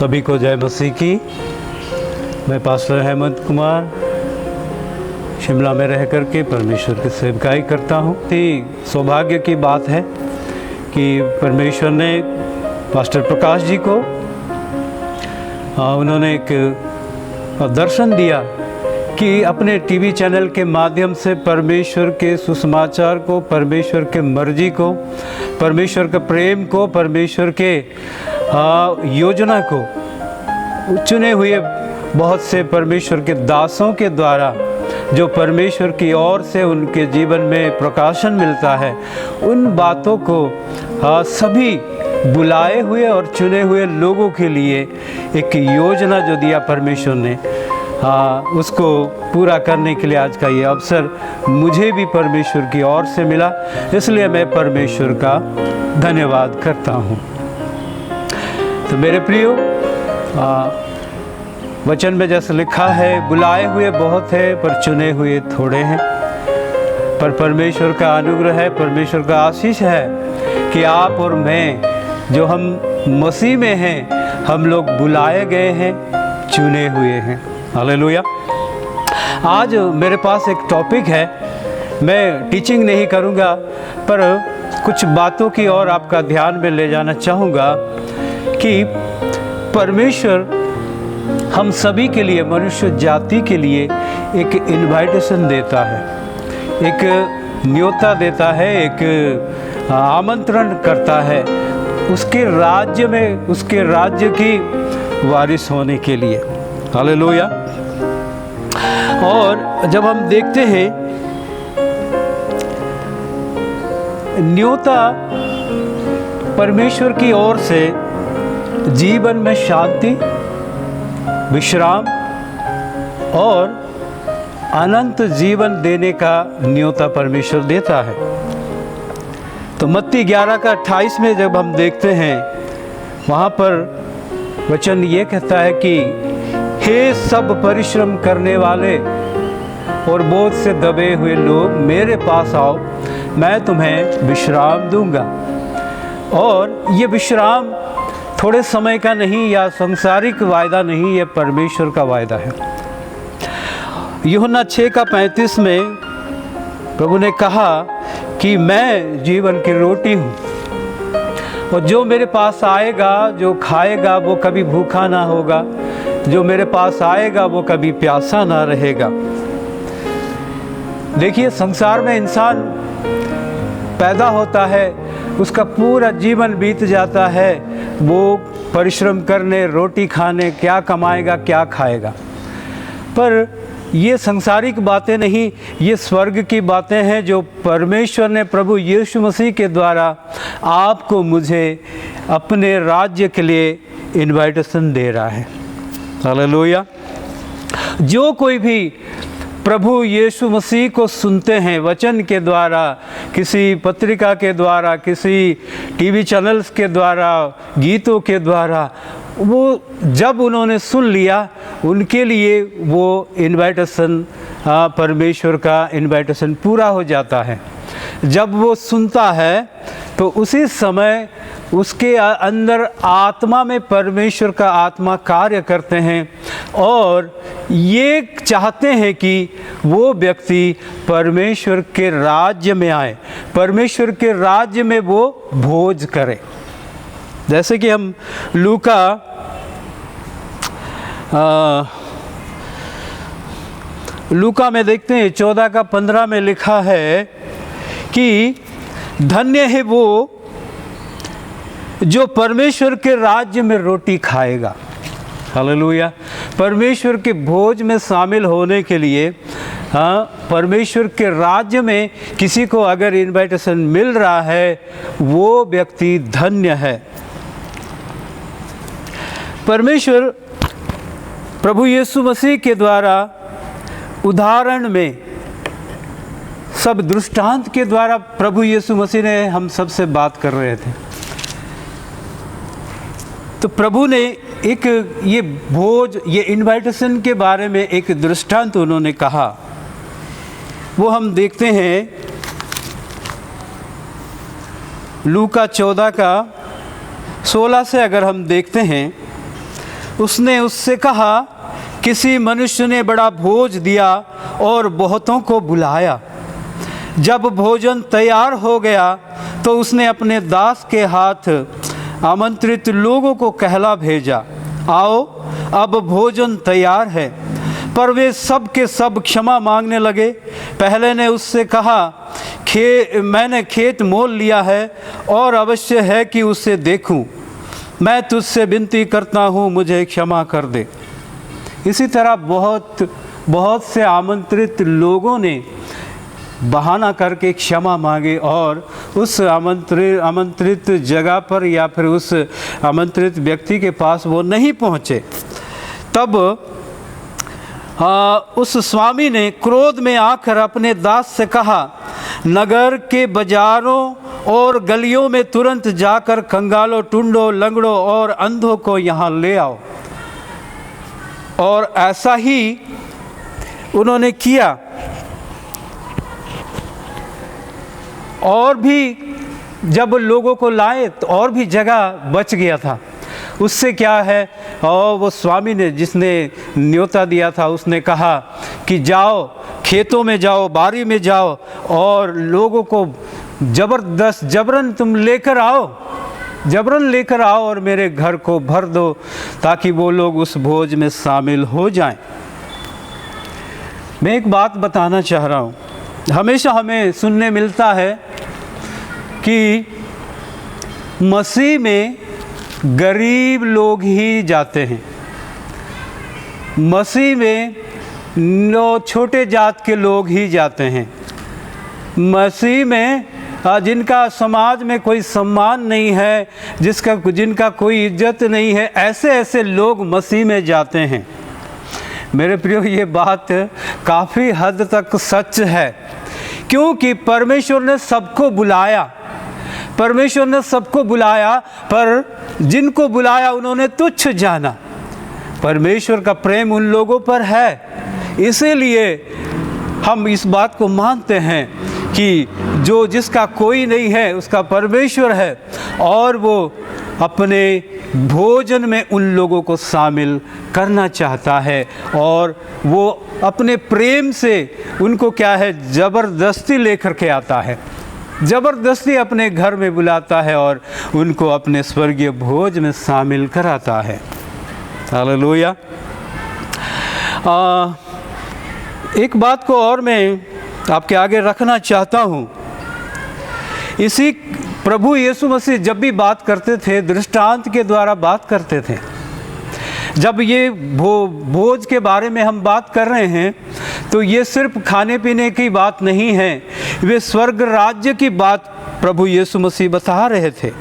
सभी को जय मसीह की। मैं पास्टर हेमंत कुमार शिमला में रह कर के परमेश्वर की सेवकाई करता हूँ। सौभाग्य की बात है कि परमेश्वर ने पास्टर प्रकाश जी को उन्होंने एक दर्शन दिया कि अपने टीवी चैनल के माध्यम से परमेश्वर के सुसमाचार को, परमेश्वर के मर्जी को, परमेश्वर के प्रेम को, परमेश्वर के योजना को चुने हुए बहुत से परमेश्वर के दासों के द्वारा जो परमेश्वर की ओर से उनके जीवन में प्रकाशन मिलता है, उन बातों को सभी बुलाए हुए और चुने हुए लोगों के लिए एक योजना जो दिया परमेश्वर ने, उसको पूरा करने के लिए आज का ये अवसर मुझे भी परमेश्वर की ओर से मिला। इसलिए मैं परमेश्वर का धन्यवाद करता हूँ। तो मेरे प्रियो, वचन में जैसे लिखा है, बुलाए हुए बहुत है पर चुने हुए थोड़े हैं। पर परमेश्वर का अनुग्रह है, परमेश्वर का आशीष है कि आप और मैं जो हम मसीह में हैं, हम लोग बुलाए गए हैं, चुने हुए हैं। हालेलुया। आज मेरे पास एक टॉपिक है। मैं टीचिंग नहीं करूँगा, पर कुछ बातों की ओर आपका ध्यान में ले जाना चाहूँगा कि परमेश्वर हम सभी के लिए, मनुष्य जाति के लिए एक इनवाइटेशन देता है, एक न्योता देता है, एक आमंत्रण करता है उसके राज्य में, उसके राज्य की वारिस होने के लिए। हालेलुया। और जब हम देखते हैं न्योता परमेश्वर की ओर से जीवन में शांति, विश्राम और अनंत जीवन देने का न्योता परमेश्वर देता है। तो मत्ती 11:28 में जब हम देखते हैं, वहाँ पर वचन ये कहता है कि हे सब परिश्रम करने वाले और बोझ से दबे हुए लोग, मेरे पास आओ, मैं तुम्हें विश्राम दूंगा। और ये विश्राम थोड़े समय का नहीं या सांसारिक वायदा नहीं, ये परमेश्वर का वायदा है। यूहन्ना 6:35 में प्रभु ने कहा कि मैं जीवन की रोटी हूँ, और जो मेरे पास आएगा, जो खाएगा, वो कभी भूखा ना होगा, जो मेरे पास आएगा वो कभी प्यासा ना रहेगा। देखिए, संसार में इंसान पैदा होता है, उसका पूरा जीवन बीत जाता है, वो परिश्रम करने, रोटी खाने, क्या कमाएगा, क्या खाएगा। पर ये सांसारिक बातें नहीं, ये स्वर्ग की बातें हैं जो परमेश्वर ने प्रभु यीशु मसीह के द्वारा आपको, मुझे अपने राज्य के लिए इनवाइटेशन दे रहा है। हालेलुया। जो कोई भी प्रभु यीशु मसीह को सुनते हैं, वचन के द्वारा, किसी पत्रिका के द्वारा, किसी टीवी चैनल्स के द्वारा, गीतों के द्वारा, वो जब उन्होंने सुन लिया, उनके लिए वो इनवाइटेशन, परमेश्वर का इनवाइटेशन पूरा हो जाता है। जब वो सुनता है तो उसी समय उसके अंदर आत्मा में परमेश्वर का आत्मा कार्य करते हैं और ये चाहते हैं कि वो व्यक्ति परमेश्वर के राज्य में आए, परमेश्वर के राज्य में वो भोज करे। जैसे कि हम लूका में देखते हैं, 14:15 में लिखा है कि धन्य है वो जो परमेश्वर के राज्य में रोटी खाएगा। हालेलुया। परमेश्वर के भोज में शामिल होने के लिए, परमेश्वर के राज्य में किसी को अगर इनविटेशन मिल रहा है, वो व्यक्ति धन्य है। परमेश्वर प्रभु यीशु मसीह के द्वारा उदाहरण में, सब दृष्टांत के द्वारा प्रभु यीशु मसीह ने हम सबसे बात कर रहे थे। तो प्रभु ने एक ये भोज, ये इनविटेशन के बारे में एक दृष्टांत उन्होंने कहा। वो हम देखते हैं लूका 14:16 से अगर हम देखते हैं उसने उससे कहा, किसी मनुष्य ने बड़ा भोज दिया और बहुतों को बुलाया। जब भोजन तैयार हो गया तो उसने अपने दास के हाथ आमंत्रित लोगों को कहला भेजा, आओ अब भोजन तैयार है। पर वे सब के सब क्षमा मांगने लगे। पहले ने उससे कहा, मैंने खेत मोल लिया है और अवश्य है कि उसे देखूं। मैं तुझसे विनती करता हूँ, मुझे क्षमा कर दे। इसी तरह बहुत से आमंत्रित लोगों ने बहाना करके क्षमा मांगे और उस आमंत्रित जगह पर या फिर उस आमंत्रित व्यक्ति के पास वो नहीं पहुँचे। तब उस स्वामी ने क्रोध में आकर अपने दास से कहा, नगर के बाजारों और गलियों में तुरंत जाकर कंगालों, टुंडों, लंगड़ों और अंधों को यहाँ ले आओ। और ऐसा ही उन्होंने किया। और भी जब लोगों को लाए तो और भी जगह बच गया था। उससे क्या है, और वो स्वामी ने जिसने न्योता दिया था उसने कहा कि जाओ, खेतों में जाओ, बारी में जाओ और लोगों को जबरन तुम लेकर आओ, जबरन लेकर आओ और मेरे घर को भर दो ताकि वो लोग उस भोज में शामिल हो जाएं। मैं एक बात बताना चाह रहा हूँ, हमेशा हमें सुनने मिलता है कि मसीह में गरीब लोग ही जाते हैं, मसीह में छोटे जात के लोग ही जाते हैं, मसीह में जिनका समाज में कोई सम्मान नहीं है, जिनका कोई इज्जत नहीं है, ऐसे लोग मसीह में जाते हैं। मेरे प्रियो, ये बात काफ़ी हद तक सच है, क्योंकि परमेश्वर ने सबको बुलाया, परमेश्वर ने सबको बुलाया, पर जिनको बुलाया उन्होंने तुच्छ जाना। परमेश्वर का प्रेम उन लोगों पर है, इसीलिए हम इस बात को मानते हैं कि जिसका कोई नहीं है उसका परमेश्वर है, और वो अपने भोजन में उन लोगों को शामिल करना चाहता है, और वो अपने प्रेम से उनको क्या है, ज़बरदस्ती लेकर के आता है, ज़बरदस्ती अपने घर में बुलाता है और उनको अपने स्वर्गीय भोज में शामिल कराता है। हालेलुया। एक बात को और मैं आपके आगे रखना चाहता हूँ। इसी प्रभु यीशु मसीह जब भी बात करते थे, दृष्टांत के द्वारा बात करते थे। जब ये भोज के बारे में हम बात कर रहे हैं तो ये सिर्फ खाने पीने की बात नहीं है, वे स्वर्ग राज्य की बात प्रभु यीशु मसीह बता रहे थे।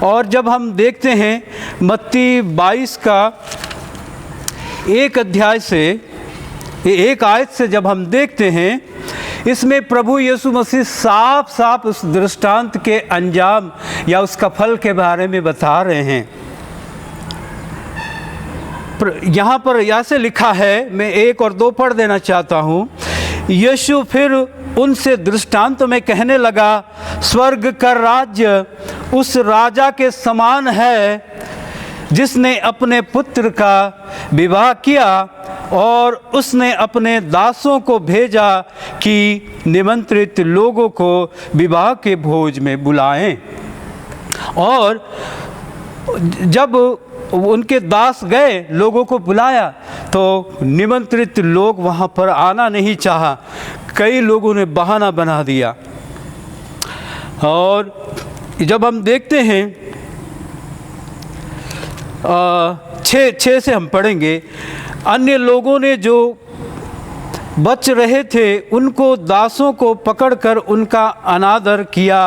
और जब हम देखते हैं मत्ती 22 का एक अध्याय से, एक आयत से जब हम देखते हैं, इसमें प्रभु यीशु मसीह साफ साफ उस दृष्टांत के अंजाम या उसका फल के बारे में बता रहे हैं। यहाँ पर ऐसे लिखा है, मैं 1 और 2 पढ़ देना चाहता हूँ। यीशु फिर उनसे दृष्टांत में कहने लगा, स्वर्ग का राज्य उस राजा के समान है जिसने अपने पुत्र का विवाह किया, और उसने अपने दासों को भेजा कि निमंत्रित लोगों को विवाह के भोज में बुलाएं। और जब उनके दास गए, लोगों को बुलाया, तो निमंत्रित लोग वहाँ पर आना नहीं चाहा। कई लोगों ने बहाना बना दिया। और जब हम देखते हैं 6 से हम पढ़ेंगे, अन्य लोगों ने जो बच रहे थे उनको दासों को पकड़कर उनका अनादर किया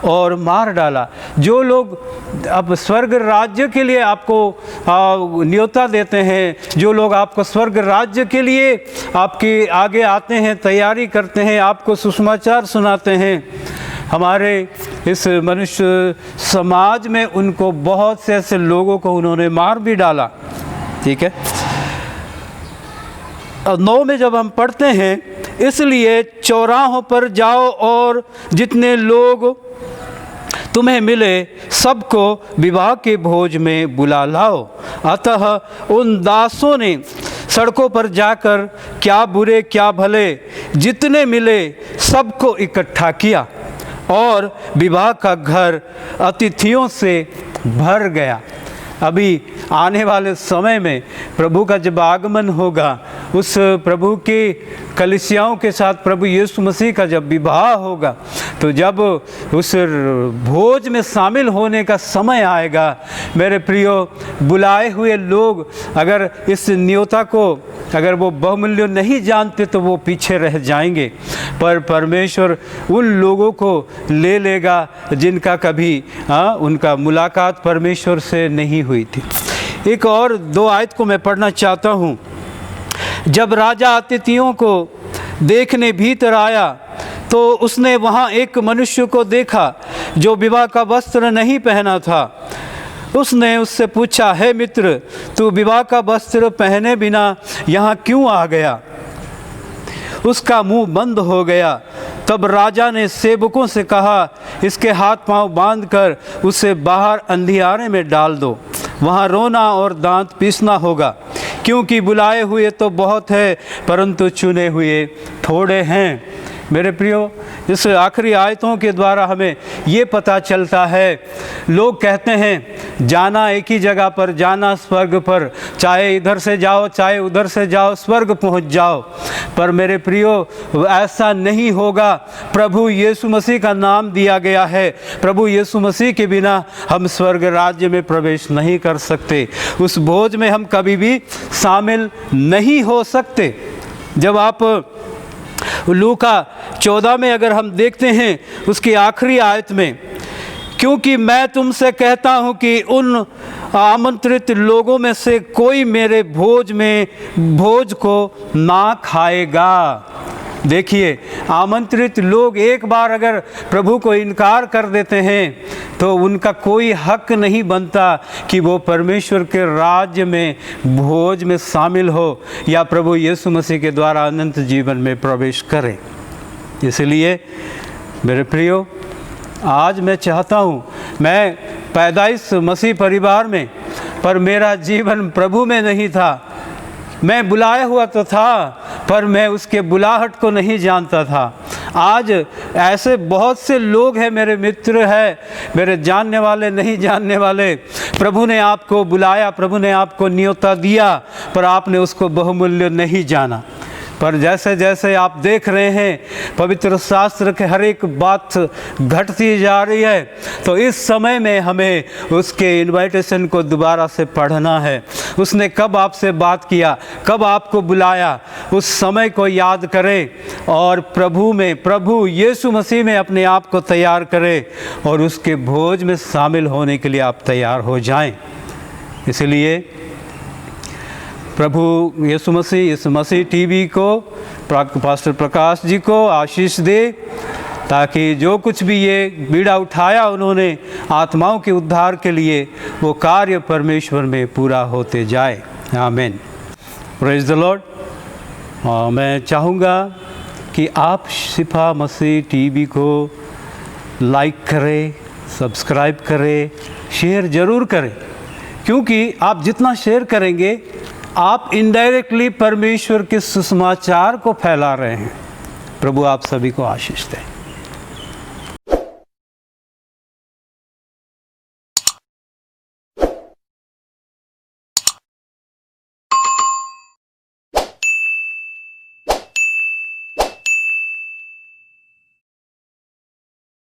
और मार डाला। जो लोग अब स्वर्ग राज्य के लिए आपको न्योता देते हैं, जो लोग आपको स्वर्ग राज्य के लिए आपके आगे आते हैं, तैयारी करते हैं, आपको सुसमाचार सुनाते हैं, हमारे इस मनुष्य समाज में उनको बहुत से ऐसे लोगों को उन्होंने मार भी डाला। ठीक है। 9 में जब हम पढ़ते हैं, इसलिए चौराहों पर जाओ और जितने लोग तुम्हें मिले सबको विवाह के भोज में बुला लाओ। अतः उन दासों ने सड़कों पर जाकर क्या बुरे क्या भले जितने मिले सबको इकट्ठा किया और विवाह का घर अतिथियों से भर गया। अभी आने वाले समय में प्रभु का जब आगमन होगा, उस प्रभु की कलीसियाओं के साथ प्रभु यीशु मसीह का जब विवाह होगा, तो जब उस भोज में शामिल होने का समय आएगा, मेरे प्रियो, बुलाए हुए लोग अगर इस न्योता को अगर वो बहुमूल्य नहीं जानते तो वो पीछे रह जाएंगे, पर परमेश्वर उन लोगों को ले लेगा जिनका कभी उनका मुलाकात परमेश्वर से नहीं हुई थी। एक और 2 आयत को मैं पढ़ना चाहता हूँ। जब राजा अतिथियों को देखने भीतर आया तो उसने वहाँ एक मनुष्य को देखा जो विवाह का वस्त्र नहीं पहना था। उसने उससे पूछा, हे मित्र, तू विवाह का वस्त्र पहने बिना यहाँ क्यों आ गया? उसका मुंह बंद हो गया। तब राजा ने सेवकों से कहा, इसके हाथ पांव बांधकर उसे बाहर अंधियारे में डाल दो, वहाँ रोना और दांत पीसना होगा, क्योंकि बुलाए हुए तो बहुत है परंतु चुने हुए थोड़े हैं। मेरे प्रियो, इस आखिरी आयतों के द्वारा हमें ये पता चलता है, लोग कहते हैं जाना एक ही जगह पर, जाना स्वर्ग पर, चाहे इधर से जाओ चाहे उधर से जाओ स्वर्ग पहुंच जाओ। पर मेरे प्रियो, ऐसा नहीं होगा। प्रभु यीशु मसीह का नाम दिया गया है, प्रभु यीशु मसीह के बिना हम स्वर्ग राज्य में प्रवेश नहीं कर सकते। उस भोज में हम कभी भी शामिल नहीं हो सकते। जब आप लूका 14 में अगर हम देखते हैं, उसकी आखिरी आयत में, क्योंकि मैं तुमसे कहता हूँ कि उन आमंत्रित लोगों में से कोई मेरे भोज को ना खाएगा। देखिए, आमंत्रित लोग एक बार अगर प्रभु को इनकार कर देते हैं तो उनका कोई हक नहीं बनता कि वो परमेश्वर के राज्य में भोज में शामिल हो या प्रभु यीशु मसीह के द्वारा अनंत जीवन में प्रवेश करें। इसलिए मेरे प्रियो, आज मैं चाहता हूँ, मैं पैदाइश मसीह परिवार में, पर मेरा जीवन प्रभु में नहीं था। मैं बुलाया हुआ तो था, पर मैं उसके बुलाहट को नहीं जानता था। आज ऐसे बहुत से लोग हैं, मेरे मित्र हैं, मेरे जानने वाले नहीं जानने वाले, प्रभु ने आपको बुलाया, प्रभु ने आपको न्योता दिया, पर आपने उसको बहुमूल्य नहीं जाना। पर जैसे जैसे आप देख रहे हैं पवित्र शास्त्र के हर एक बात घटती जा रही है, तो इस समय में हमें उसके इनविटेशन को दोबारा से पढ़ना है। उसने कब आपसे बात किया, कब आपको बुलाया, उस समय को याद करें और प्रभु यीशु मसीह में अपने आप को तैयार करें और उसके भोज में शामिल होने के लिए आप तैयार हो जाएं। इसलिए प्रभु यीशु मसीह इस मसीह टीवी को, पास्टर प्रकाश जी को आशीष दे, ताकि जो कुछ भी ये बीड़ा उठाया उन्होंने आत्माओं के उद्धार के लिए, वो कार्य परमेश्वर में पूरा होते जाए। आमीन। Praise the Lord. मैं चाहूँगा कि आप शिफा मसीह टीवी को लाइक करें, सब्सक्राइब करें, शेयर ज़रूर करें, क्योंकि आप जितना शेयर करेंगे आप इनडायरेक्टली परमेश्वर के सुसमाचार को फैला रहे हैं। प्रभु आप सभी को आशीष दें।